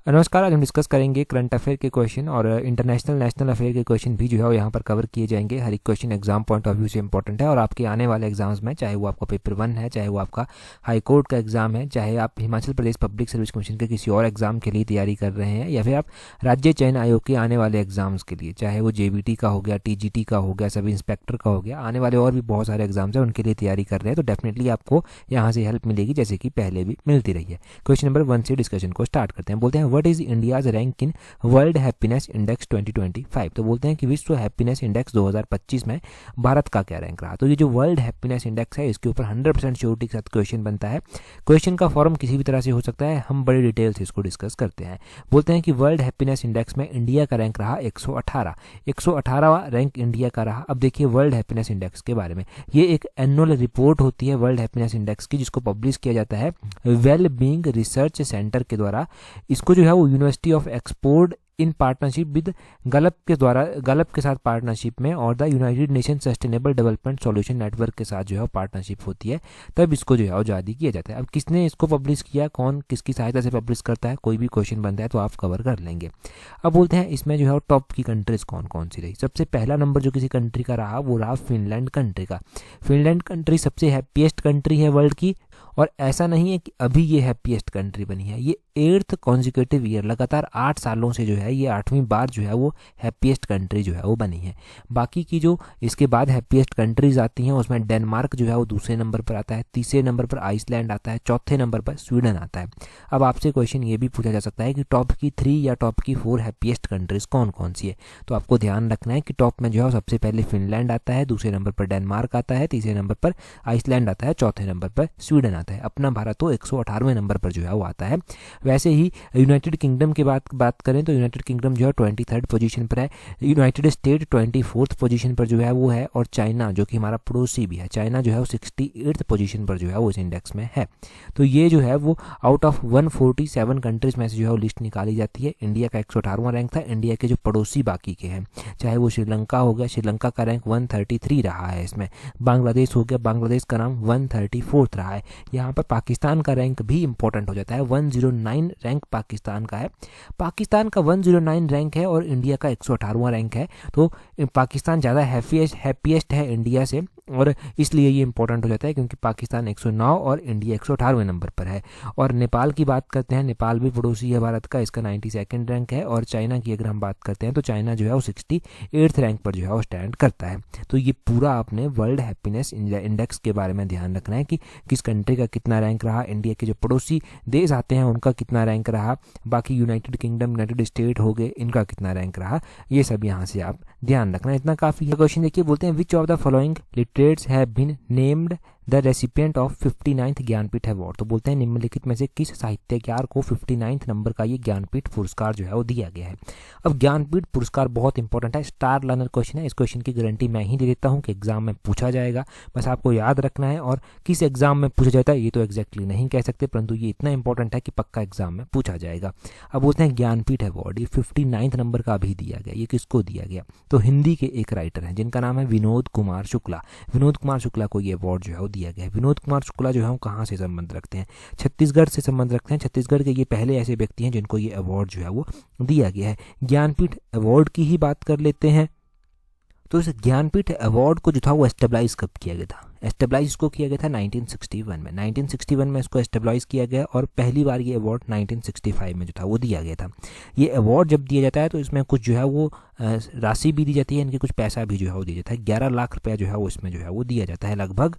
नमस्कार। आज हम डिस्कस करेंगे करंट अफेयर के क्वेश्चन और इंटरनेशनल नेशनल अफेयर के क्वेश्चन भी जो है वो यहाँ पर कवर किए जाएंगे। हर एक question exam point of view से इंपॉर्टेंट है और आपके आने वाले एग्जाम्स में, चाहे वो आपका पेपर 1 है, चाहे वो आपका हाई कोर्ट का एग्जाम है, चाहे आप Himachal Pradesh public service commission के किसी और एग्जाम के लिए तैयारी कर रहे हैं, या फिर आप राज्य चयन आयोग के आने वाले एग्जाम्स के लिए, चाहे वो JBT का हो गया, TGT का हो गया, सब इंस्पेक्टर का हो गया, आने वाले और भी बहुत सारे एग्जाम्स हैं उनके लिए तैयारी कर रहे हैं, तो डेफिनेटली आपको यहाँ से हेल्प मिलेगी, जैसे कि पहले भी मिलती रही है। क्वेश्चन नंबर 1 से डिस्कशन को स्टार्ट करते हैं। बोलते हैं what is India's rank in world happiness index 2025। तो बोलते हैं कि विश्व हैप्पीनेस इंडेक्स 2025 में भारत का क्या रैंक रहा। तो ये जो वर्ल्ड हैप्पीनेस इंडेक्स है, इसके ऊपर 100% श्योरिटी के साथ क्वेश्चन बनता है। क्वेश्चन का फॉर्म किसी भी तरह से हो सकता है, हम बड़ी डिटेल से इसको डिस्कस करते हैं। बोलते हैं कि वर्ल्ड हैप्पीनेस इंडेक्स में इंडिया का रैंक रहा 118वां रैंक इंडिया का रहा। अब देखिए वर्ल्ड हैप्पीनेस इंडेक्स के बारे में, ये एक एनुअल रिपोर्ट होती है वर्ल्ड हैप्पीनेस इंडेक्स की, जिसको पब्लिश किया जाता है वेल बीइंग रिसर्च सेंटर के द्वारा। इसको जो है वो university of Oxford in partnership with Gallup के साथ पार्टनरशिप में, और the United Nation sustainable development solution network के साथ जो है पार्टनरशिप होती है, तब इसको जो है वो जारी किया जाता है। अब किसने इसको पब्लिश किया, कौन किसकी सहायता से पब्लिश करता है, कोई भी क्वेश्चन बनता है तो आप कवर कर लेंगे। अब बोलते हैं इसमें जो है वो टॉप की कंट्रीज कौन कौन सी रही। सबसे पहला नंबर जो किसी कंट्री का रहा वो रहा फिनलैंड कंट्री का। फिनलैंड कंट्री सबसे हैप्पीएस्ट कंट्री है वर्ल्ड की, और ऐसा नहीं है कि अभी ये हैप्पीएस्ट कंट्री बनी है, ये 8th कॉन्जिक्यूटिव ईयर, लगातार 8 सालों से जो है ये 8वीं बार जो है वो हैप्पीएस्ट कंट्री जो है वो बनी है। बाकी की जो इसके बाद हैप्पीएस्ट कंट्रीज आती हैं उसमें डेनमार्क जो है वो दूसरे नंबर पर आता है, तीसरे नंबर पर आइसलैंड आता है, चौथे नंबर पर स्वीडन आता है। अब आपसे क्वेश्चन ये भी पूछा जा सकता है कि टॉप की 3 या टॉप की 4 हैप्पीएस्ट कंट्रीज कौन कौन सी है। तो आपको ध्यान रखना है कि टॉप में जो है सबसे पहले फिनलैंड आता है, दूसरे नंबर पर डेनमार्क आता है, तीसरे नंबर पर आइसलैंड आता है, चौथे नंबर पर स्वीडन आता है। अपना भारत तो 118वें नंबर पर जो है वो आता है। वैसे ही यूनाइटेड किंगडम की बात करें तो यूनाइटेड किंगडम जो है 23rd पोजीशन पर है, यूनाइटेड स्टेट 24th पोजीशन पर जो है वो है, और चाइना जो कि हमारा पड़ोसी भी है, चाइना जो है वो 68th पोजीशन पर जो है वो इस इंडेक्स में है। तो ये जो है वो आउट ऑफ 147 कंट्रीज में से जो है वो लिस्ट निकाली जाती है। इंडिया का 118वां रैंक था। इंडिया के जो पड़ोसी बाकी के हैं, चाहे वो श्रीलंका हो गया, श्रीलंका का रैंक 133 रहा है इसमें। बांग्लादेश हो गया, बांग्लादेश का नाम 134th रहा है। यहाँ पर पाकिस्तान का रैंक भी इंपॉर्टेंट हो जाता है, 109 रैंक पाकिस्तान का है। पाकिस्तान का 109 रैंक है और इंडिया का 118वां रैंक है, तो पाकिस्तान ज़्यादा हैप्पीएस्ट है इंडिया से, और इसलिए ये इंपॉर्टेंट हो जाता है क्योंकि पाकिस्तान 109 और इंडिया 118वें नंबर पर है। और नेपाल की बात करते हैं, नेपाल भी पड़ोसी है भारत का, इसका 92nd रैंक है। और चाइना की अगर हम बात करते हैं तो चाइना जो है वो 68th रैंक पर जो है वो स्टैंड करता है। तो ये पूरा आपने वर्ल्ड हैप्पीनेस इंडेक्स के बारे में ध्यान रखना है कि किस कंट्री का कितना रैंक रहा, इंडिया के जो पड़ोसी देश आते हैं उनका कितना रैंक रहा, बाकी यूनाइटेड किंगडम, यूनाइटेड स्टेट हो गए, इनका कितना रैंक रहा, ये सब यहाँ से आप ध्यान रखना, इतना काफ़ी है। क्वेश्चन देखिए, बोलते हैं which of the following literates have been named the recipient of 59th Jnanpith award. तो बोलते हैं निम्नलिखित में से किस साहित्यकार को 59th नंबर का ये ज्ञानपीठ पुरस्कार जो है वो दिया गया है। अब ज्ञानपीठ पुरस्कार बहुत इंपॉर्टेंट है, स्टार लर्नर क्वेश्चन है। इस क्वेश्चन की गारंटी मैं ही दे देता हूँ कि एग्जाम में पूछा जाएगा, बस आपको याद रखना है। और किस एग्जाम में पूछा जाता है ये तो एग्जैक्टली नहीं कह सकते, परंतु ये इतना इंपॉर्टेंट है कि पक्का एग्जाम में पूछा जाएगा। अब बोलते हैं ज्ञानपीठ अवार्ड, ये 59th नंबर का भी दिया गया, ये किसको दिया गया। तो हिंदी के एक राइटर हैं जिनका नाम है विनोद कुमार शुक्ला। विनोद कुमार शुक्ला को ये अवार्ड जो है वो दिया गया है। विनोद कुमार शुक्ला जो है वो कहाँ से संबंध रखते हैं, छत्तीसगढ़ से संबंध रखते हैं। छत्तीसगढ़ के ये पहले ऐसे व्यक्ति हैं जिनको ये अवार्ड जो है वो दिया गया है। ज्ञानपीठ अवार्ड की ही बात कर लेते हैं। तो इस ज्ञानपीठ अवार्ड को जो था वो एस्टेब्लाइज कब किया गया था। एस्टेब्लाइज इसको किया गया था 1961 में। 1961 में इसको एस्टेब्लाइज किया गया, और पहली बार ये अवार्ड 1965 में जो था वो दिया गया था। ये अवार्ड जब दिया जाता है तो इसमें कुछ जो है वो राशि भी दी जाती है, इनके कुछ पैसा भी जो है वो दिया जाता है। 11 लाख रुपया जो है वो इसमें जो है वो दिया जाता है लगभग।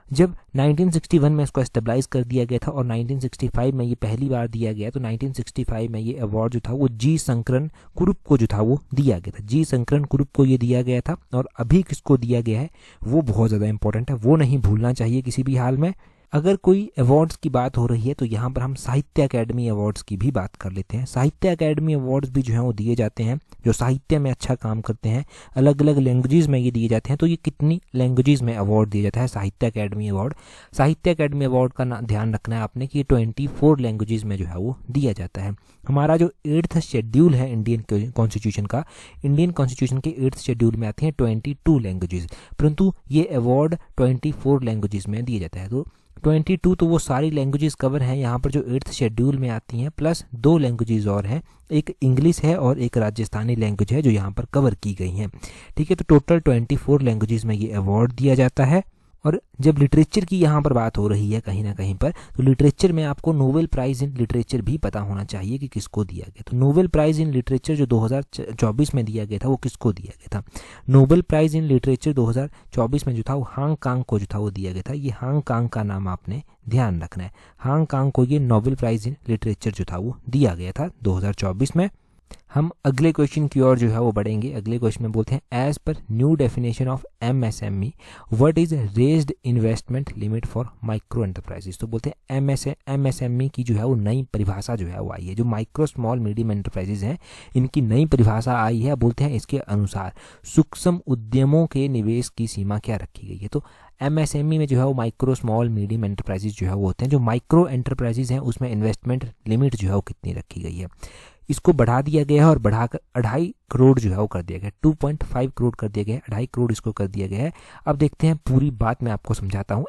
जब 1961 में इसको एस्टेब्लाइज कर दिया गया था और 1965 में ये पहली बार दिया गया, तो 1965 में ये अवार्ड जो था वो जी शंकरन कुरुप को जो था वो दिया गया था। जी शंकरन कुरुप को ये दिया गया था। और अभी किसको दिया गया है वो बहुत ज़्यादा इंपॉर्टेंट है, वो नहीं भूलना चाहिए किसी भी हाल में। अगर कोई अवार्ड्स की बात हो रही है तो यहाँ पर हम साहित्य अकेडमी अवार्ड्स की भी बात कर लेते हैं। साहित्य अकेडमी अवार्ड्स भी जो है वो दिए जाते हैं जो साहित्य में अच्छा काम करते हैं, अलग अलग लैंग्वेजेस में ये दिए जाते हैं। तो ये कितनी लैंग्वेजेस में अवार्ड दिया जाता है साहित्य अकेडमी अवार्ड। साहित्य अकेडमी अवार्ड का ध्यान रखना है आपने कि ये 24 लैंग्वेजेस में जो है वो दिया जाता है। हमारा जो 8th शेड्यूल है इंडियन कॉन्स्टिट्यूशन का, इंडियन कॉन्स्टिट्यूशन के 8th शेड्यूल में आती हैं 22 लैंग्वेजेस, परंतु ये अवार्ड 24 लैंग्वेजेस में दिया जाता है। तो 22 तो वो सारी लैंग्वेजेस कवर हैं यहाँ पर जो 8th शेड्यूल में आती हैं, प्लस 2 लैंग्वेजेस और हैं, एक इंग्लिश है और एक राजस्थानी लैंग्वेज है जो यहाँ पर कवर की गई हैं। ठीक है, तो टोटल 24 लैंग्वेजेस में ये अवार्ड दिया जाता है। और जब लिटरेचर की यहाँ पर बात हो रही है कहीं ना कहीं पर, तो लिटरेचर में आपको नोबेल प्राइज़ इन लिटरेचर भी पता होना चाहिए कि किसको दिया गया। तो नोबेल प्राइज़ इन लिटरेचर जो 2024 में दिया गया था वो किसको दिया गया था? नोबेल प्राइज़ इन लिटरेचर 2024 में जो था वो हांगकांग को जो था वो दिया गया था। ये हांगकांग का नाम आपने ध्यान रखना है। हांगकांग को ये नोबेल प्राइज़ इन लिटरेचर जो था वो दिया गया था 2024 में। हम अगले क्वेश्चन की ओर जो है वो बढ़ेंगे। अगले क्वेश्चन में बोलते हैं as per new definition of MSME what is raised investment limit for micro enterprises. तो बोलते हैं एमएसएमई की जो है वो नई परिभाषा जो है वो आई है। जो माइक्रो स्मॉल मीडियम एंटरप्राइजेज हैं इनकी नई परिभाषा आई है। बोलते हैं इसके अनुसार सूक्ष्म उद्यमों के निवेश की सीमा क्या रखी गई है। तो एमएसएमई में जो है वो माइक्रो स्मॉल मीडियम एंटरप्राइजेज जो है वो होते हैं। जो माइक्रो एंटरप्राइजेज हैं उसमें इन्वेस्टमेंट लिमिट जो है वो कितनी रखी गई है, इसको बढ़ा दिया गया है और बढ़ाकर 2.5 करोड़ जो है वो कर दिया गया है। 2.5 करोड़ कर दिया गया है, 2.5 करोड़ इसको कर दिया गया है। अब देखते हैं पूरी बात मैं आपको समझाता हूँ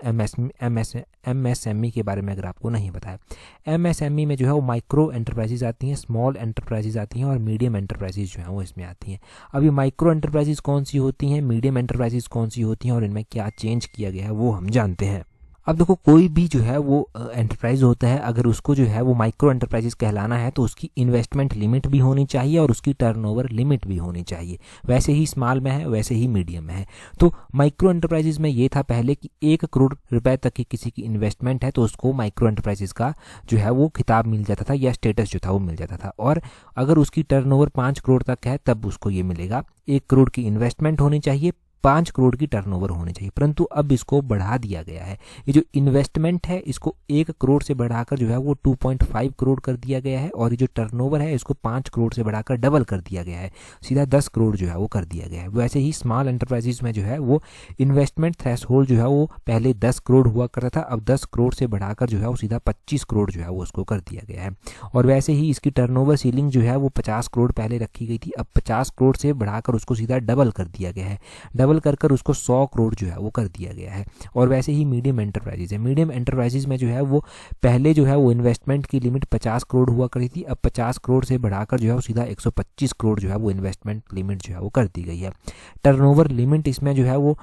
एमएसएमई के बारे में अगर आपको नहीं बताया। एमएसएमई में जो है वो माइक्रो एंटरप्राइजेज आती हैं, स्मॉल एंटरप्राइजेज आती हैं और मीडियम एंटरप्राइजेज जो है वो इसमें आती हैं। अब ये माइक्रो एंटरप्राइजेज कौन सी होती हैं, मीडियम एंटरप्राइजेज कौन सी होती हैं और इनमें क्या चेंज किया गया है वो हम जानते हैं। अब देखो कोई भी जो है वो एंटरप्राइज होता है, अगर उसको जो है वो माइक्रो एंटरप्राइजेस कहलाना है तो उसकी इन्वेस्टमेंट लिमिट भी होनी चाहिए और उसकी टर्नओवर लिमिट भी होनी चाहिए। वैसे ही स्मॉल में है, वैसे ही मीडियम में है। तो माइक्रो एंटरप्राइजेस में ये था पहले कि 1 करोड़ रुपए तक की किसी की इन्वेस्टमेंट है तो उसको माइक्रो एंटरप्राइजेस का जो है वो खिताब मिल जाता था या स्टेटस जो था वो मिल जाता था। और अगर उसकी टर्नओवर 5 करोड़ तक है तब उसको ये मिलेगा। 1 करोड़ की इन्वेस्टमेंट होनी चाहिए, 5 करोड़ की टर्नओवर होनी चाहिए। परंतु अब इसको बढ़ा दिया गया है। ये जो इन्वेस्टमेंट है इसको 1 करोड़ से बढ़ाकर जो है वो 2.5 करोड़ कर दिया गया है और ये जो टर्नओवर है इसको 5 करोड़ से बढ़ाकर डबल कर दिया गया है, सीधा 10 करोड़ जो है वो कर दिया गया है। वैसे ही स्मॉल एंटरप्राइजेज में जो है वो इन्वेस्टमेंट थ्रेशोल्ड जो है वो पहले 10 करोड़ हुआ करता था, अब 10 करोड़ से बढ़ाकर जो है वो सीधा 25 करोड़ जो है वो उसको कर दिया गया है। और वैसे ही इसकी टर्नओवर सीलिंग जो है वो 50 करोड़ पहले रखी गई थी, अब 50 करोड़ से बढ़ाकर उसको सीधा डबल कर दिया गया है। डबल कर उसको 100 करोड़ जो है वो कर दिया गया है। और वैसे ही मीडियम एंटरप्राइजेज है। मीडियम एंटरप्राइजेज में जो है वो पहले जो है वो इन्वेस्टमेंट की लिमिट 50 करोड़ हुआ करती थी, अब 50 करोड़ से बढ़ाकर जो है वो सीधा 125 करोड़ जो है वो इन्वेस्टमेंट लिमिट जो है वो कर दी गई है। टर्नओवर लिमिट इसमें जो है वो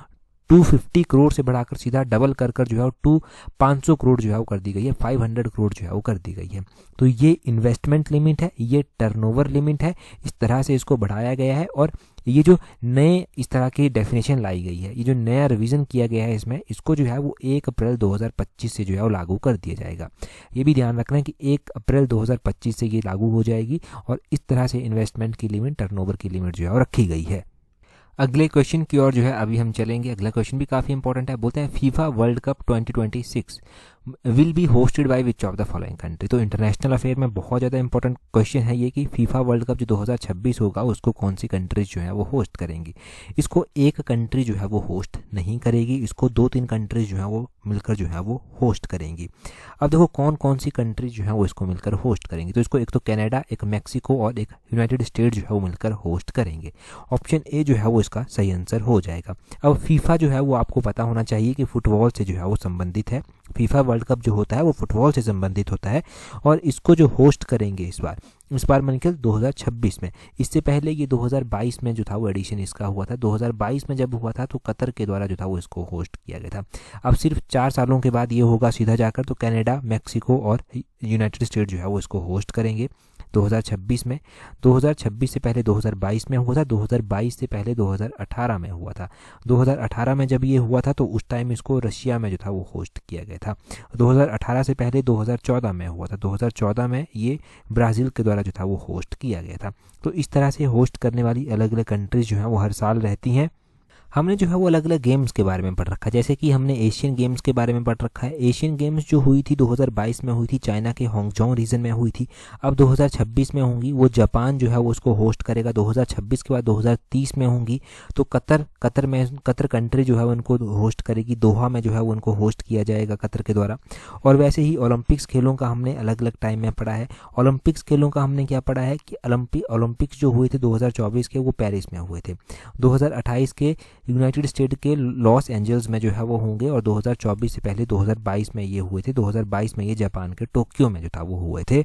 250 करोड़ से बढ़ाकर सीधा डबल कर जो है वो 500 करोड़ जो है वो कर दी गई है, 500 करोड़ जो है वो कर दी गई है। तो ये इन्वेस्टमेंट लिमिट है, ये टर्नओवर लिमिट है, इस तरह से इसको बढ़ाया गया है। और ये जो नए इस तरह की डेफिनेशन लाई गई है, ये जो नया रिवीजन किया गया है इसमें, इसको जो है वो 1 अप्रैल 2025 से जो है वो लागू कर दिया जाएगा। ये भी ध्यान रखना है कि 1 अप्रैल 2025 से ये लागू हो जाएगी और इस तरह से इन्वेस्टमेंट की लिमिट, टर्नओवर की लिमिट जो है वो रखी गई है। अगले क्वेश्चन की ओर जो है अभी हम चलेंगे। अगला क्वेश्चन भी काफ़ी इंपॉर्टेंट है। बोलते हैं FIFA world cup 2026 will be hosted by which of the following country. तो इंटरनेशनल अफेयर में बहुत ज़्यादा इंपॉर्टेंट क्वेश्चन है ये कि फीफा वर्ल्ड कप जो 2026 होगा उसको कौन सी कंट्रीज जो है वो होस्ट करेंगी। इसको एक कंट्री जो है वो होस्ट नहीं करेगी, इसको 2-3 कंट्रीज जो है वो मिलकर जो है वो होस्ट करेंगी। अब देखो कौन कौन सी कंट्रीज जो है वो इसको मिलकर होस्ट करेंगी। तो इसको एक तो कनाडा, एक मैक्सिको और एक यूनाइटेड स्टेट जो है वो मिलकर होस्ट करेंगे। ऑप्शन ए जो है वो इसका सही आंसर हो जाएगा। अब फीफा जो है वो आपको पता होना चाहिए कि फुटबॉल से जो है वो संबंधित है। फीफा वर्ल्ड कप जो होता है वो फुटबॉल से संबंधित होता है और इसको जो होस्ट करेंगे इस बार मन के 2026 में। इससे पहले ये 2022 में जो था वो एडिशन इसका हुआ था। 2022 में जब हुआ था तो कतर के द्वारा जो था वो इसको होस्ट किया गया था। अब सिर्फ 4 सालों के बाद ये होगा सीधा जाकर, तो कनाडा, मैक्सिको और यूनाइटेड स्टेट जो है वो इसको होस्ट करेंगे 2026 में। 2026 से पहले 2022 में हुआ था, 2022 से पहले 2018 में हुआ था। 2018 में जब ये हुआ था तो उस टाइम इसको रशिया में जो था वो होस्ट किया गया था। 2018 से पहले 2014 में हुआ था। 2014 में ये ब्राज़ील के द्वारा जो था वो होस्ट किया गया था। तो इस तरह से होस्ट करने वाली अलग अलग कंट्रीज जो हैं वो हर साल रहती हैं। हमने जो है वो अलग अलग गेम्स के बारे में पढ़ रखा है, जैसे कि हमने एशियन गेम्स के बारे में पढ़ रखा है। एशियन गेम्स जो हुई थी 2022 में हुई थी, चाइना के हांगझोंग रीजन में हुई थी। अब 2026 में होंगी, वो जापान जो है वो उसको होस्ट करेगा। 2026 के बाद 2030 में होंगी तो कतर कंट्री जो है उनको होस्ट करेगी। दोहा में जो है वो उनको होस्ट किया जाएगा कतर के द्वारा। और वैसे ही ओलंपिक्स खेलों का हमने अलग अलग टाइम में पढ़ा है। ओलंपिक्स खेलों का हमने क्या पढ़ा है कि ओलंपिक्स जो हुए थे 2024 के वो पेरिस में हुए थे। 2028 के यूनाइटेड स्टेट के लॉस एंजल्स में जो है वो होंगे, और 2024 से पहले 2022 में ये हुए थे। 2022 में ये जापान के टोक्यो में जो था वो हुए थे।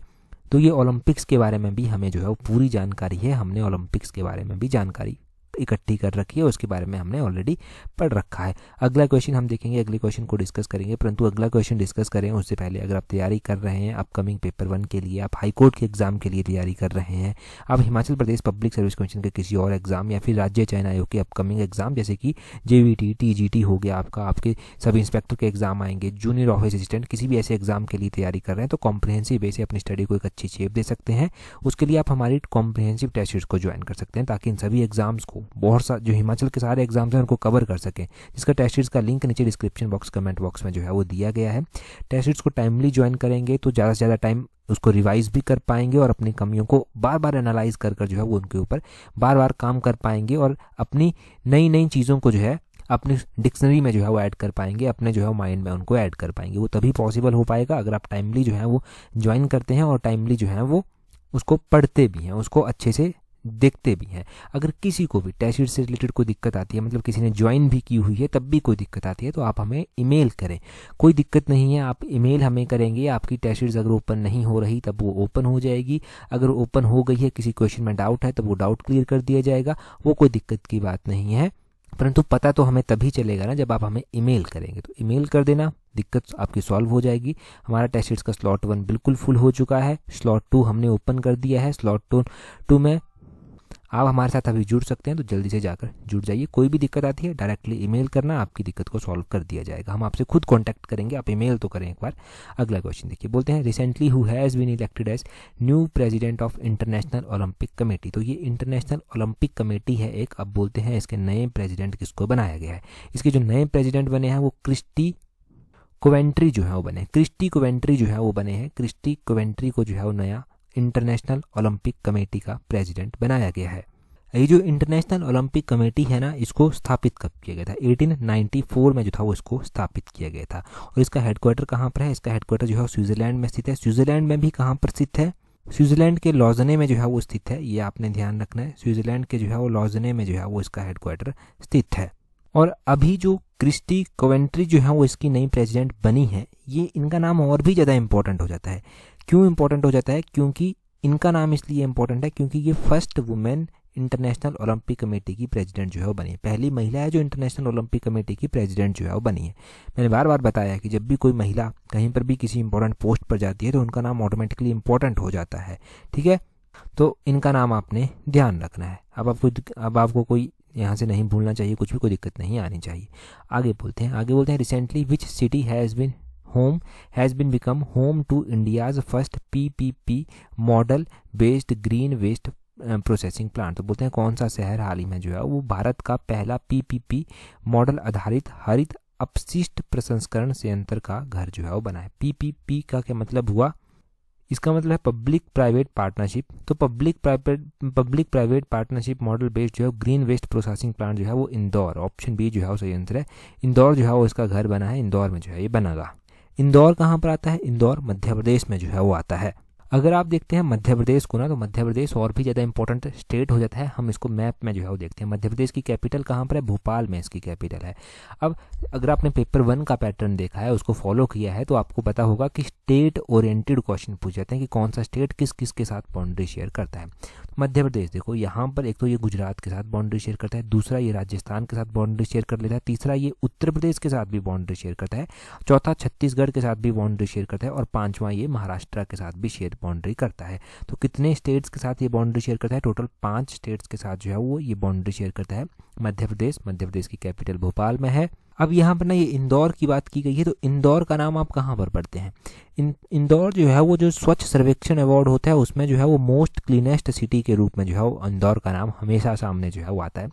तो ये ओलंपिक्स के बारे में भी हमें जो है वो पूरी जानकारी है, हमने ओलंपिक्स के बारे में भी जानकारी इकट्ठी कर रखी है, उसके बारे में हमने ऑलरेडी पढ़ रखा है। अगला क्वेश्चन हम देखेंगे, अगले क्वेश्चन को डिस्कस करेंगे, परंतु अगला क्वेश्चन डिस्कस करें उससे पहले अगर आप तैयारी कर रहे हैं अपकमिंग पेपर 1 के लिए, आप हाई कोर्ट के एग्जाम के लिए तैयारी कर रहे हैं, आप Himachal Pradesh public service commission के किसी और एग्जाम या फिर राज्य चयन आयोग के अपकमिंग एग्जाम जैसे कि JVT TGT हो गया आपका, आपके सब इंस्पेक्टर के एग्जाम आएंगे, जूनियर ऑफिस असिस्टेंट, किसी भी ऐसे एग्जाम के लिए तैयारी कर रहे हैं तो कॉम्प्रिहेंसिव वे से अपनी स्टडी को एक अच्छी शेप दे सकते हैं। उसके लिए आप हमारी कॉम्प्रिहेंसिव टेस्ट सीरीज को ज्वाइन कर सकते हैं ताकि इन सभी एग्जाम्स को बहुत सा जो हिमाचल के सारे एग्जाम्स हैं उनको कवर कर सकें, जिसका टेस्ट सीरीज का लिंक नीचे डिस्क्रिप्शन बॉक्स कमेंट बॉक्स में जो है वो दिया गया है। टेस्ट सीरीज को टाइमली ज्वाइन करेंगे तो ज़्यादा से ज़्यादा टाइम उसको रिवाइज भी कर पाएंगे और अपनी कमियों को बार बार एनालाइज कर जो है वो उनके ऊपर बार बार काम कर पाएंगे और अपनी नई नई चीज़ों को जो है अपनी डिक्शनरी में जो है वो ऐड कर पाएंगे, अपने जो है माइंड में उनको ऐड कर पाएंगे। वो तभी पॉसिबल हो पाएगा अगर आप टाइमली जो है वो ज्वाइन करते हैं और टाइमली जो है वो उसको पढ़ते भी हैं, उसको अच्छे से देखते भी हैं। अगर किसी को भी टेस्ट सीरीज से रिलेटेड कोई दिक्कत आती है, मतलब किसी ने ज्वाइन भी की हुई है तब भी कोई दिक्कत आती है, तो आप हमें ईमेल करें, कोई दिक्कत नहीं है, आप ईमेल हमें करेंगे। आपकी टेस्ट सीरीज अगर ओपन नहीं हो रही तब वो ओपन हो जाएगी, अगर ओपन हो गई है, किसी क्वेश्चन में डाउट है तब वो डाउट क्लियर कर दिया जाएगा, वो कोई दिक्कत की बात नहीं है। परंतु पता तो हमें तभी चलेगा ना जब आप हमें ईमेल करेंगे, तो ईमेल कर देना, दिक्कत आपकी सॉल्व हो जाएगी। हमारा टेस्ट सीरीज का स्लॉट 1 बिल्कुल फुल हो चुका है, स्लॉट 2 हमने ओपन कर दिया है। स्लॉट 2 में आप हमारे साथ अभी जुड़ सकते हैं, तो जल्दी से जाकर जुड़ जाइए। कोई भी दिक्कत आती है डायरेक्टली ईमेल करना, आपकी दिक्कत को सॉल्व कर दिया जाएगा। हम आपसे खुद कांटेक्ट करेंगे, आप ईमेल तो करें एक बार। अगला क्वेश्चन देखिए, बोलते हैं recently who has been elected as new president of International Olympic Committee. तो ये इंटरनेशनल ओलंपिक कमेटी है एक, अब बोलते हैं इसके नए प्रेसिडेंट किसको बनाया गया है। इसके जो नए प्रेसिडेंट बने हैं वो क्रिस्टी कोवेंट्री जो है वो बने, क्रिस्टी कोवेंट्री जो है वो बने हैं। क्रिस्टी कोवेंट्री को जो है वो नया इंटरनेशनल ओलंपिक कमेटी का प्रेसिडेंट बनाया गया है। ये जो इंटरनेशनल ओलंपिक कमेटी है ना, इसको स्थापित कब किया गया था? 1894 में जो था वो इसको स्थापित किया गया था। और इसका हेडक्वार्टर कहाँ पर है? इसका हेडक्वार्टर जो है स्विट्जरलैंड में स्थित है। स्विट्जरलैंड में भी कहाँ पर स्थित है? स्विट्जरलैंड के लॉजने में जो है वो स्थित है, ये आपने ध्यान रखना है। स्विट्जरलैंड के जो है वो लॉजने में जो है वो इसका हेडक्वार्टर स्थित है। और अभी जो क्रिस्टी कोवेंट्री जो है वो इसकी नई प्रेसिडेंट बनी है, ये इनका नाम और भी ज़्यादा इंपॉर्टेंट हो जाता है। क्यों इंपॉर्टेंट हो जाता है? क्योंकि इनका नाम इसलिए इंपॉर्टेंट है क्योंकि ये first women international Olympic committee की प्रेसिडेंट जो है वो बनी है, पहली महिला है जो इंटरनेशनल ओलंपिक कमेटी की प्रेसिडेंट जो है वो बनी है। मैंने बार बार बताया कि जब भी कोई महिला कहीं पर भी किसी इंपॉर्टेंट पोस्ट पर जाती है तो उनका नाम ऑटोमेटिकली इंपॉर्टेंट हो जाता है, ठीक है। तो इनका नाम आपने ध्यान रखना है। अब आपको कोई यहाँ से नहीं भूलना चाहिए, कुछ भी कोई दिक्कत नहीं आनी चाहिए। आगे बोलते हैं recently which city has been become home to India's first PPP model based green waste processing plant. तो बोलते हैं कौन सा शहर हाल ही में जो है वो भारत का पहला PPP मॉडल आधारित हरित अपशिष्ट प्रसंस्करण संयंत्र का घर जो है वो बना है। PPP का क्या मतलब हुआ? इसका मतलब है पब्लिक प्राइवेट पार्टनरशिप। तो public private partnership model based जो है ग्रीन वेस्ट प्रोसेसिंग प्लांट जो है वो इंदौर, ऑप्शन बी जो है वो संयंत्र है। इंदौर जो है वो इसका घर बना है, इंदौर में जो है ये बनेगा। इंदौर कहाँ पर आता है? इंदौर मध्य प्रदेश में जो है वो आता है। अगर आप देखते हैं मध्य प्रदेश को ना, तो मध्य प्रदेश और भी ज़्यादा इंपॉर्टेंट स्टेट हो जाता है। हम इसको मैप में जो है वो देखते हैं। मध्य प्रदेश की कैपिटल कहाँ पर है? भोपाल में इसकी कैपिटल है। अब अगर आपने पेपर 1 का पैटर्न देखा है, उसको फॉलो किया है, तो आपको पता होगा कि स्टेट ओरिएंटेड क्वेश्चन पूछ जाते हैं कि कौन सा स्टेट किस किस के साथ बाउंड्री शेयर करता है। मध्य प्रदेश देखो, यहाँ पर एक तो ये गुजरात के साथ बाउंड्री शेयर करता है, दूसरा ये राजस्थान के साथ बाउंड्री शेयर कर लेता है, तीसरा ये उत्तर प्रदेश के साथ भी बाउंड्री शेयर करता है, चौथा छत्तीसगढ़ के साथ भी बाउंड्री शेयर करता है, और पांचवा ये महाराष्ट्र के साथ भी शेयर बाउंड्री करता है। तो कितने स्टेट्स के साथ ये बाउंड्री शेयर करता है? टोटल 5 स्टेट्स के साथ जो है वो ये बाउंड्री शेयर करता है मध्य प्रदेश की कैपिटल भोपाल में है। अब यहाँ पर ना ये इंदौर की बात की गई है, तो इंदौर का नाम आप कहाँ पर पढ़ते हैं? इंदौर जो है वो जो स्वच्छ सर्वेक्षण अवार्ड होता है उसमें जो है वो मोस्ट क्लीनेस्ट सिटी के रूप में जो है वो इंदौर का नाम हमेशा सामने जो है वो आता है।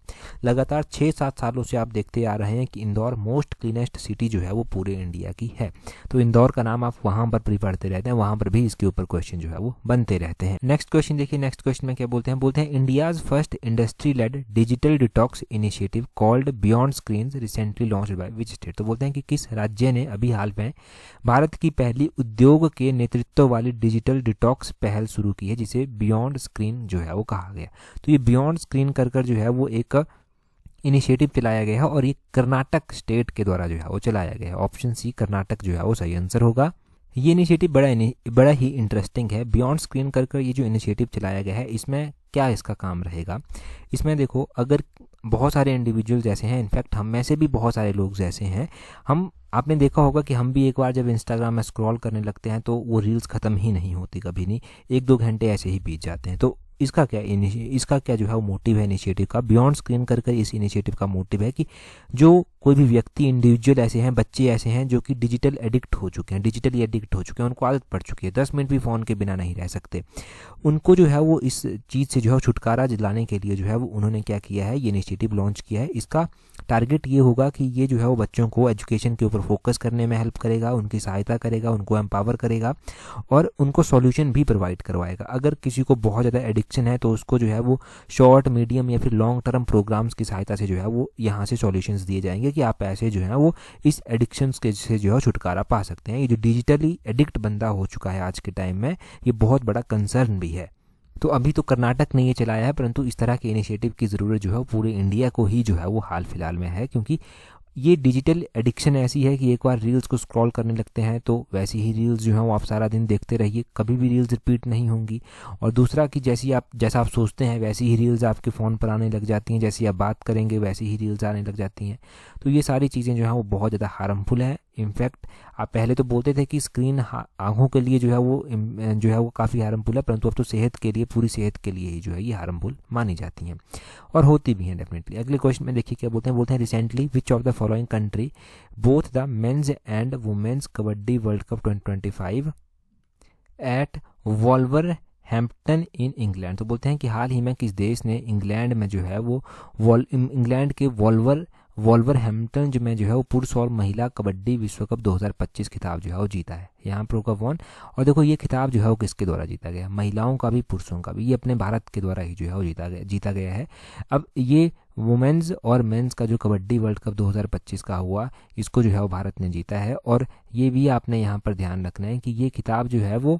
लगातार 6-7 सालों से आप देखते आ रहे हैं कि इंदौर मोस्ट क्लीनेस्ट सिटी जो है वो पूरे इंडिया की है। तो इंदौर का नाम आप वहाँ पर भी पढ़ते रहते हैं, वहाँ पर भी इसके ऊपर क्वेश्चन जो है वो बनते रहते हैं। नेक्स्ट क्वेश्चन देखिए, नेक्स्ट क्वेश्चन में क्या बोलते हैं India's first industry led digital detox initiative called beyond screens recently launched by which state. तो बोलते हैं कि किस राज्य ने अभी हाल में भारत की पहली उद्योग के नेतृत्व वाली डिजिटल डिटॉक्स पहल शुरू की है, जिसे बियॉन्ड स्क्रीन जो है वो कहा गया। तो ये बियॉन्ड स्क्रीन कर जो है वो एक इनिशिएटिव चलाया गया है और ये कर्नाटक स्टेट के द्वारा जो है वो चलाया गया है। ऑप्शन सी कर्नाटक जो है वो सही आंसर होगा। ये इनिशिएटिव बड़ा ही इंटरेस्टिंग है। बियॉन्ड स्क्रीन कर ये जो इनिशिएटिव चलाया गया है, इसमें क्या इसका काम रहेगा? इसमें देखो, अगर बहुत सारे इंडिविजुअल्स ऐसे हैं, इनफैक्ट हम में से भी बहुत सारे लोग ऐसे हैं, आपने देखा होगा कि हम भी एक बार जब इंस्टाग्राम में स्क्रॉल करने लगते हैं तो वो रील्स ख़त्म ही नहीं होती, कभी नहीं, 1-2 घंटे ऐसे ही बीत जाते हैं। तो इसका क्या जो है वो मोटिव है इनिशिएटिव का? बियॉन्ड स्क्रीन कर इस इनिशिएटिव का मोटिव है कि जो कोई भी व्यक्ति, इंडिविजुअल ऐसे हैं, बच्चे ऐसे हैं जो कि डिजिटली एडिक्ट हो चुके हैं, उनको आदत पड़ चुकी है, 10 मिनट भी फ़ोन के बिना नहीं रह सकते, उनको जो है वो इस चीज़ से जो है छुटकारा दिलाने के लिए जो है वो उन्होंने क्या किया है, ये इनिशिएटिव लॉन्च किया है। इसका टारगेट ये होगा कि ये जो है वो बच्चों को एजुकेशन के ऊपर फोकस करने में हेल्प करेगा, उनकी सहायता करेगा, उनको एम्पावर करेगा और उनको सॉल्यूशन भी प्रोवाइड करवाएगा। अगर किसी को बहुत ज़्यादा एडिक्शन है तो उसको जो है वो शॉर्ट, मीडियम या फिर लॉन्ग टर्म प्रोग्राम्स की सहायता से जो है वो यहाँ से सॉल्यूशंस दिए जाएंगे कि आप ऐसे जो है वो इस एडिक्शंस के से जो है छुटकारा पा सकते हैं। ये जो डिजिटली एडिक्ट बंदा हो चुका है आज के टाइम में, ये बहुत बड़ा कंसर्न भी है। तो अभी तो कर्नाटक ने ये चलाया है, परंतु इस तरह के इनिशिएटिव की ज़रूरत जो है वो पूरे इंडिया को ही जो है वो हाल फिलहाल में है, क्योंकि ये डिजिटल एडिक्शन ऐसी है कि एक बार रील्स को स्क्रॉल करने लगते हैं तो वैसी ही रील्स जो हैं वो आप सारा दिन देखते रहिए, कभी भी रील्स रिपीट नहीं होंगी। और दूसरा कि जैसा आप सोचते हैं वैसी ही रील्स आपके फ़ोन पर आने लग जाती हैं, जैसी आप बात करेंगे वैसी ही रील्स आने लग जाती हैं। तो ये सारी चीज़ें जो हैं वो बहुत ज़्यादा हार्मफुल हैं। इनफैक्ट आप पहले तो बोलते थे कि स्क्रीन आँखों के लिए जो है वो काफ़ी हार्मफुल है, परंतु अब तो सेहत के लिए, पूरी सेहत के लिए ही जो है ये हार्मफुल मानी जाती हैं और होती भी हैं डेफिनेटली। अगले क्वेश्चन में देखिए क्या बोलते हैं recently which of the following country both the men's and women's kabaddi world cup 2025 at Wolverhampton in England. तो बोलते हैं कि हाल ही में किस देश ने इंग्लैंड में जो है वो इंग्लैंड के वॉल्वरहैम्पटन में जो है वो पुरुष और महिला कबड्डी विश्व कप 2025 खिताब जो है वो जीता है। यहाँ पर होगा वन। और देखो ये खिताब जो है वो किसके द्वारा जीता गया? महिलाओं का भी, पुरुषों का भी, ये अपने भारत के द्वारा ही जो है वो जीता गया है। अब ये वुमेन्स और मेंस का जो कबड्डी वर्ल्ड कप 2025 का हुआ, इसको जो है वो भारत ने जीता है। और ये भी आपने यहाँ पर ध्यान रखना है कि ये खिताब जो है वो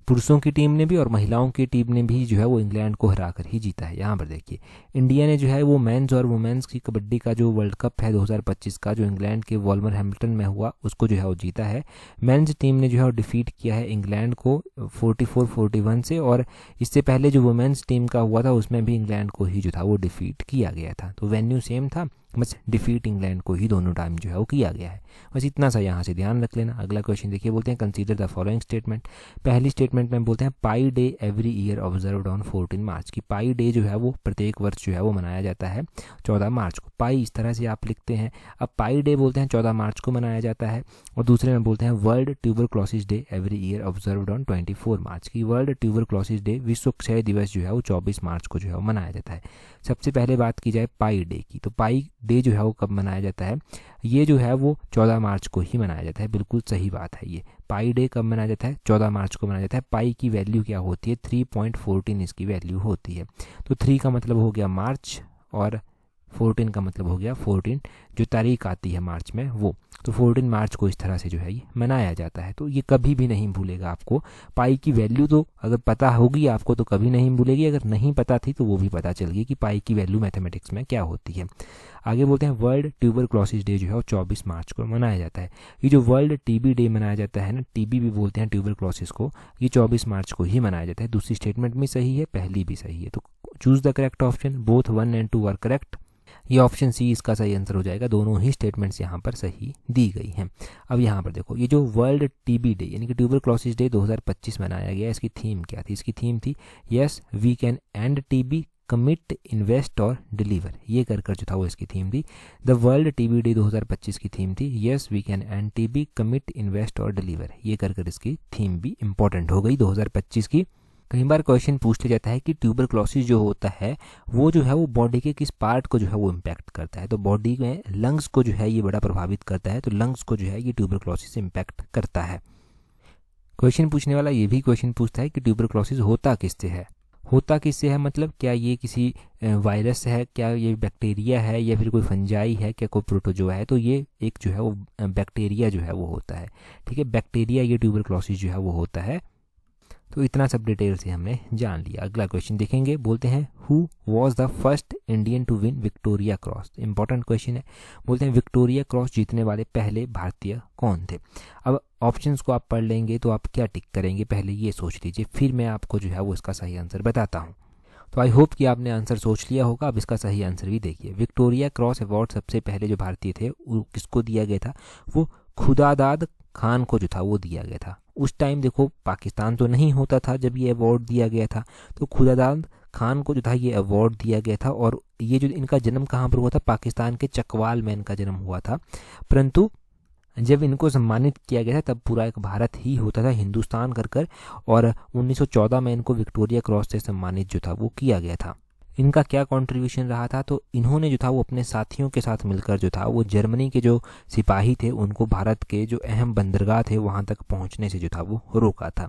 पुरुषों की टीम ने भी और महिलाओं की टीम ने भी जो है वो इंग्लैंड को हराकर ही जीता है। यहाँ पर देखिए इंडिया ने जो है वो मेंस और वुमेन्स की कबड्डी का जो वर्ल्ड कप है 2025 का, जो इंग्लैंड के वॉल्वरहैम्पटन में हुआ, उसको जो है वो जीता है। मेंस टीम ने जो है वो डिफीट किया है इंग्लैंड को 44-41 से, और इससे पहले जो वुमेन्स टीम का हुआ था उसमें भी इंग्लैंड को ही जो था वो डिफीट किया गया था। तो वेन्यू सेम था, बस डिफीट इंग्लैंड को ही दोनों टाइम जो है वो किया गया है। बस इतना सा यहाँ से ध्यान रख लेना। अगला क्वेश्चन देखिए, बोलते हैं कंसीडर द फॉलोइंग स्टेटमेंट। पहली स्टेटमेंट में बोलते हैं pi day every year observed on 14 March की पाई डे जो है वो प्रत्येक वर्ष जो है वो मनाया जाता है 14 मार्च को। पाई इस तरह से आप लिखते हैं। अब पाई डे बोलते हैं 14 मार्च को मनाया जाता है। और दूसरे में बोलते हैं world tuberculosis day every year observed on 24 मार्च की। वर्ल्ड ट्यूबरक्लोसिस डे, विश्व क्षय दिवस जो है वो 24 मार्च को जो है वो मनाया जाता है। सबसे पहले बात की जाए पाई डे की, तो पाई डे जो है वो कब मनाया जाता है? ये जो है वो 14 मार्च को ही मनाया जाता है। बिल्कुल सही बात है। ये पाई डे कब मनाया जाता है? 14 मार्च को मनाया जाता है। पाई की वैल्यू क्या होती है? 3.14 इसकी वैल्यू होती है। तो 3 का मतलब हो गया मार्च और 14 का मतलब हो गया 14 जो तारीख आती है मार्च में वो। तो 14 मार्च को इस तरह से जो है ये मनाया जाता है। तो ये कभी भी नहीं भूलेगा आपको। पाई की वैल्यू तो अगर पता होगी आपको तो कभी नहीं भूलेगी, अगर नहीं पता थी तो वो भी पता चल गई कि पाई की वैल्यू मैथमेटिक्स में क्या होती है। आगे बोलते हैं वर्ल्ड ट्यूबरक्लोसिस डे जो है वो 24 मार्च को मनाया जाता है। ये जो वर्ल्ड टीबी डे मनाया जाता है ना, टीबी भी बोलते हैं ट्यूबरक्लोसिस को, ये 24 मार्च को ही मनाया जाता है। दूसरी स्टेटमेंट भी सही है, पहली भी सही है। तो choose the correct option. Both 1 और 2 आर करेक्ट। ये ऑप्शन सी इसका सही आंसर हो जाएगा। दोनों ही स्टेटमेंट्स यहाँ पर सही दी गई हैं। अब यहाँ पर देखो, ये जो वर्ल्ड टीबी डे यानी कि ट्यूबरक्लोसिस डे 2025 मनाया गया, इसकी थीम क्या थी? इसकी थीम थी yes we can end TB, commit, invest और डिलीवर। ये कर जो था वो इसकी थीम थी। द वर्ल्ड टीबी डे 2025 की थीम थी yes we can end TB, commit, invest और डिलीवर। ये कर इसकी थीम भी इंपॉर्टेंट हो गई 2025 की। कई बार क्वेश्चन पूछ लिया जाता है कि ट्यूबरक्लोसिस जो होता है वो जो है वो बॉडी के किस पार्ट को जो है वो इम्पैक्ट करता है। तो बॉडी में लंग्स को जो है ये बड़ा प्रभावित करता है। तो लंग्स को जो है ये ट्यूबरक्लोसिस इम्पैक्ट करता है। क्वेश्चन पूछने वाला ये भी क्वेश्चन पूछता है कि ट्यूबरक्लोसिस होता किससे है? होता किससे है मतलब क्या ये किसी वायरस है, क्या ये बैक्टीरिया है, या फिर कोई फंजाई है, क्या कोई प्रोटोजोआ है? तो ये एक जो है वो बैक्टीरिया जो है वो होता है। ठीक है, बैक्टीरिया ये ट्यूबरक्लोसिस जो है वो होता है। तो इतना सब डिटेल से हमने जान लिया। अगला क्वेश्चन देखेंगे, बोलते हैं who was the first Indian to win Victoria Cross. Important question है। बोलते हैं विक्टोरिया क्रॉस जीतने वाले पहले भारतीय कौन थे। अब ऑप्शंस को आप पढ़ लेंगे तो आप क्या टिक करेंगे पहले ये सोच लीजिए, फिर मैं आपको जो है वो इसका सही आंसर बताता हूँ। तो आई होप कि आपने आंसर सोच लिया होगा। अब इसका सही आंसर भी देखिए। विक्टोरिया क्रॉस अवार्ड सबसे पहले जो भारतीय थे वो किसको दिया गया था, वो खुदादाद खान को जो था वो दिया गया था। उस टाइम देखो पाकिस्तान तो नहीं होता था जब ये अवार्ड दिया गया था, तो खुदादाद खान को जो था ये अवार्ड दिया गया था। और ये जो इनका जन्म कहाँ पर हुआ था, पाकिस्तान के चकवाल में इनका जन्म हुआ था। परंतु जब इनको सम्मानित किया गया था तब पूरा एक भारत ही होता था, हिंदुस्तान कर और 1914 में इनको विक्टोरिया क्रॉस से सम्मानित जो था वो किया गया था। इनका क्या कंट्रीब्यूशन रहा था, तो इन्होंने जो था वो अपने साथियों के साथ मिलकर जो था वो जर्मनी के जो सिपाही थे उनको भारत के जो अहम बंदरगाह थे वहाँ तक पहुँचने से जो था वो रोका था।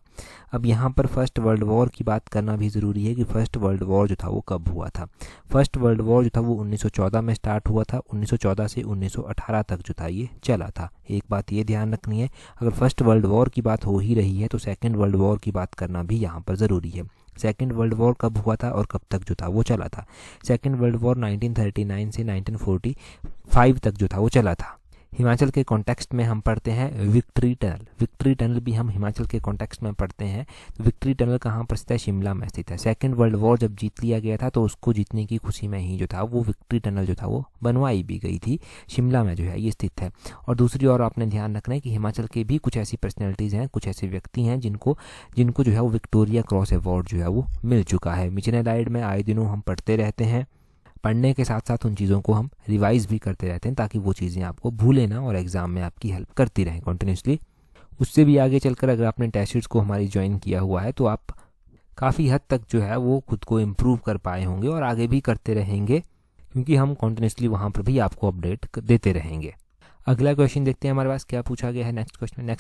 अब यहाँ पर फर्स्ट वर्ल्ड वॉर की बात करना भी ज़रूरी है कि फर्स्ट वर्ल्ड वॉर जो था वो कब हुआ था। फर्स्ट वर्ल्ड वॉर जो था वो 1914 में स्टार्ट हुआ था। 1914 से 1918 तक जो था ये चला था। एक बात ये ध्यान रखनी है, अगर फर्स्ट वर्ल्ड वॉर की बात हो ही रही है तो सेकेंड वर्ल्ड वॉर की बात करना भी यहाँ पर ज़रूरी है। सेकेंड वर्ल्ड वॉर कब हुआ था और कब तक जो था वो चला था। सेकेंड वर्ल्ड वॉर 1939 से 1945 तक जो था वो चला था। हिमाचल के कॉन्टेक्स्ट में हम पढ़ते हैं विक्ट्री टनल। विक्ट्री टनल भी हम हिमाचल के कॉन्टेक्स्ट में पढ़ते हैं। तो विक्ट्री टनल कहाँ पर स्थित है, शिमला में स्थित है। सेकेंड वर्ल्ड वॉर जब जीत लिया गया था तो उसको जीतने की खुशी में ही जो था वो विक्ट्री टनल जो था वो बनवाई भी गई थी। शिमला में जो है ये स्थित है। और दूसरी ओर आपने ध्यान रखना है कि हिमाचल के भी कुछ ऐसी पर्सनैलिटीज़ हैं, कुछ ऐसे व्यक्ति हैं जिनको जो है वो विक्टोरिया क्रॉस अवार्ड जो है वो मिल चुका है। मिशन लाइड में आए दिनों हम पढ़ते रहते हैं। पढ़ने के साथ साथ उन चीज़ों को हम रिवाइज भी करते रहते हैं ताकि वो चीज़ें आपको भूले ना और एग्ज़ाम में आपकी हेल्प करती रहें कंटिन्यूसली। उससे भी आगे चलकर अगर आपने टेस्ट सीरीज़ को हमारी ज्वाइन किया हुआ है तो आप काफ़ी हद तक जो है वो खुद को इम्प्रूव कर पाए होंगे और आगे भी करते रहेंगे, क्योंकि हम कंटिन्यूसली वहाँ पर भी आपको अपडेट देते रहेंगे। अगला क्वेश्चन देखते हैं हमारे पास क्या पूछा गया है नेक्स्ट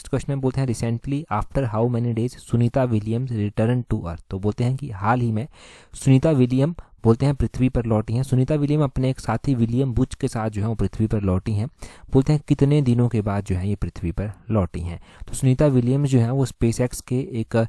क्वेश्चन में बोलते हैं recently after how many days Sunita Williams return to Earth. तो बोलते हैं कि हाल ही में सुनीता विलियम बोलते हैं पृथ्वी पर लौटी हैं। सुनीता विलियम अपने एक साथी विलियम बुच के साथ जो है वो पृथ्वी पर लौटी हैं। बोलते हैं कितने दिनों के बाद जो है ये पृथ्वी पर लौटी हैं। तो सुनीता विलियम्स जो है वो स्पेसएक्स के एक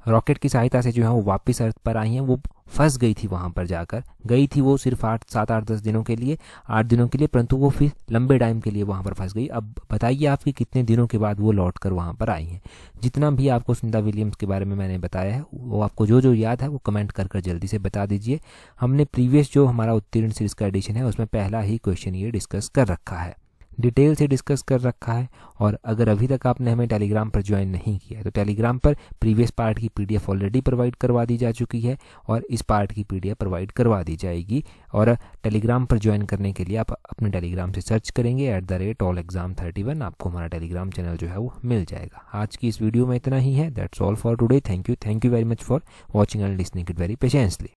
रॉकेट की सहायता से जो है वो वापस अर्थ पर आई हैं। वो फंस गई थी वहाँ पर जाकर, गई थी वो सिर्फ 8-10 दिनों के लिए, 8 दिनों के लिए, परंतु वो फिर लंबे टाइम के लिए वहाँ पर फंस गई। अब बताइए आपकी कितने दिनों के बाद वो लौट कर वहाँ पर आई हैं। जितना भी आपको सुनीता विलियम्स के बारे में मैंने बताया है वो आपको जो याद है वो कमेंट कर जल्दी से बता दीजिए। हमने प्रीवियस जो हमारा उत्तीर्ण सीरीज का एडिशन है उसमें पहला ही क्वेश्चन ये डिस्कस कर रखा है, डिटेल से डिस्कस कर रखा है। और अगर अभी तक आपने हमें टेलीग्राम पर ज्वाइन नहीं किया है तो टेलीग्राम पर प्रीवियस पार्ट की पीडीएफ ऑलरेडी प्रोवाइड करवा दी जा चुकी है और इस पार्ट की पीडीएफ प्रोवाइड करवा दी जाएगी। और टेलीग्राम पर ज्वाइन करने के लिए आप अपने टेलीग्राम से सर्च करेंगे @allexam31, आपको हमारा टेलीग्राम चैनल जो है वो मिल जाएगा। आज की इस वीडियो में इतना ही है। That's all for today. Thank you very much for watching and listening it very patiently.